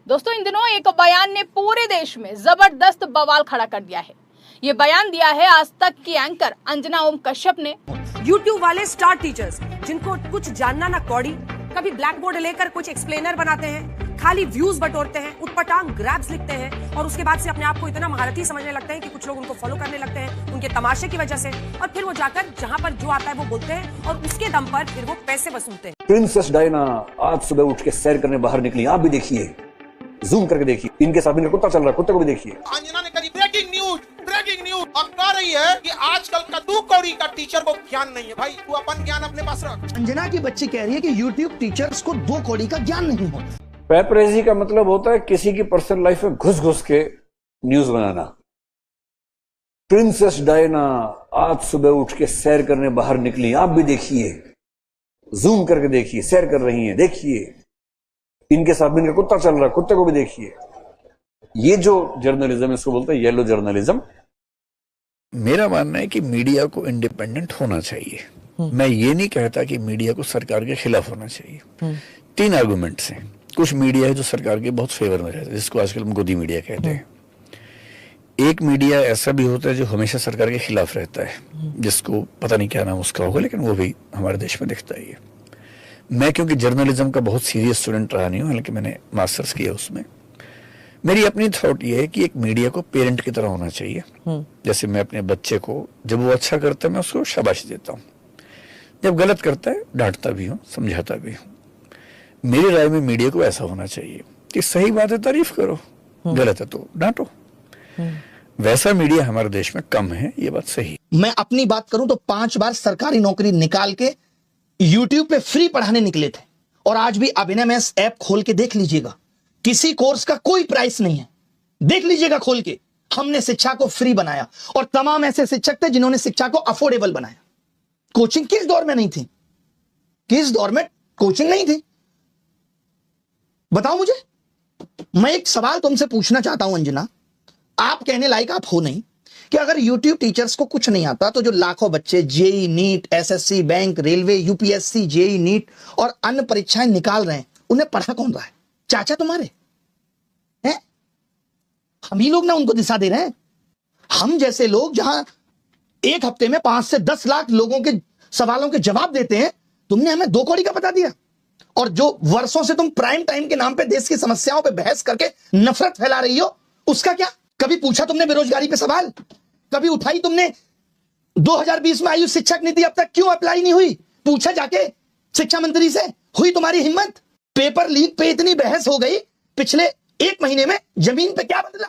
दोस्तों, इन दिनों एक बयान ने पूरे देश में जबरदस्त बवाल खड़ा कर दिया है। ये बयान दिया है आज तक की एंकर अंजना ओम कश्यप ने। YouTube वाले स्टार टीचर्स जिनको कुछ जानना ना कौड़ी, कभी ब्लैक बोर्ड लेकर कुछ एक्सप्लेनर बनाते हैं, खाली व्यूज बटोरते हैं, उटपटांग ग्रैब्स लिखते हैं और उसके बाद से अपने आप को इतना महारथी समझने लगते हैं कि कुछ लोग उनको फॉलो करने लगते हैं उनके तमाशे की वजह से, और फिर वो जाकर जहां पर जो आता है वो बोलते हैं और उसके दम पर फिर वो पैसे वसूलते हैं। प्रिंसेस डायना आज सुबह उठ के सैर करने बाहर निकली, आप भी देखिए, जूम करके देखिए, इनके साथ इनका कुत्ता चल रहा है, कुत्ते को भी देखिए। अंजना ने करी ब्रेकिंग न्यूज और कह रही है कि आजकल का दो कौड़ी का टीचर को ज्ञान नहीं है। भाई तू अपन ज्ञान अपने पास रख। अंजना की बच्ची कह रही है कि YouTube टीचर्स को दो कौड़ी का ज्ञान नहीं होता। पेपरेजी का मतलब होता है किसी की पर्सनल लाइफ में घुस घुस के न्यूज बनाना। प्रिंसेस डायना आज सुबह उठ के सैर करने बाहर निकली, आप भी देखिए, जूम करके देखिए, सैर कर रही हैं, देखिए, इनके साथ इनका कुत्ता चल रहा है, कुत्ते को भी देखिए। ये जो जर्नलिज्म इसको बोलते हैं येलो जर्नलिज्म। मेरा मानना है कि मीडिया को इंडिपेंडेंट होना चाहिए। मैं ये नहीं कहता कि मीडिया को सरकार के खिलाफ होना चाहिए। तीन आर्गुमेंट्स हैं। कुछ मीडिया है जो सरकार के बहुत फेवर में रहता है, जिसको आजकल हम गोदी मीडिया कहते हैं। एक मीडिया ऐसा भी होता है जो हमेशा सरकार के खिलाफ रहता है, जिसको पता नहीं क्या नाम उसका होगा, लेकिन वो भी हमारे देश में दिखता ही है। मैं क्योंकि जर्नलिज्म का बहुत सीरियस स्टूडेंट रहा नहीं हूँ, हालांकि मैंने मास्टर्स किया उसमें, मेरी अपनी थॉट ये है कि एक मीडिया को पेरेंट की तरह होना चाहिए। जैसे मैं अपने बच्चे को जब वो अच्छा करता है मैं उसको शाबाशी देता हूँ, जब गलत करता है डांटता भी हूँ, समझाता भी हूँ। मेरी राय में मीडिया को ऐसा होना चाहिए कि सही बात है तारीफ करो, गलत है तो डांटो। वैसा मीडिया हमारे देश में कम है, ये बात सही। मैं अपनी बात करूं तो 5 बार सरकारी नौकरी निकाल के YouTube पे फ्री पढ़ाने निकले थे, और आज भी अभिनय मैथ्स ऐप खोल के देख लीजिएगा, किसी कोर्स का कोई प्राइस नहीं है, देख लीजिएगा खोल के। हमने शिक्षा को फ्री बनाया और तमाम ऐसे शिक्षक थे जिन्होंने शिक्षा को अफोर्डेबल बनाया। कोचिंग किस दौर में नहीं थी? किस दौर में कोचिंग नहीं थी? बताओ मुझे। मैं एक सवाल तुमसे पूछना चाहता हूं अंजना, आप कहने लायक आप हो नहीं कि अगर YouTube टीचर्स को कुछ नहीं आता तो जो लाखों बच्चे JEE NEET, SSC, bank, railway, UPSC, JEE NEET और अन्य परीक्षाएं निकाल रहे हैं, उन्हें पढ़ा कौन रहा है? चाचा तुम्हारे हैं? हम ही लोग ना उनको दिशा दे रहे हैं। हम जैसे लोग जहां एक हफ्ते में 5 से 10 लाख लोगों के सवालों के जवाब देते हैं, तुमने हमें 2 कौड़ी का बता दिया। और जो वर्षों से तुम प्राइम टाइम के नाम पे देश की समस्याओं पे बहस करके नफरत फैला रही हो, उसका क्या? कभी पूछा तुमने बेरोजगारी पे सवाल? कभी उठाई तुमने 2020 में आयु शिक्षक नीति अब तक क्यों अप्लाई नहीं हुई? पूछा जाके शिक्षा मंत्री से? हुई तुम्हारी हिम्मत? पेपर लीक पे इतनी बहस हो गई, पिछले 1 महीने में जमीन पे क्या बदला?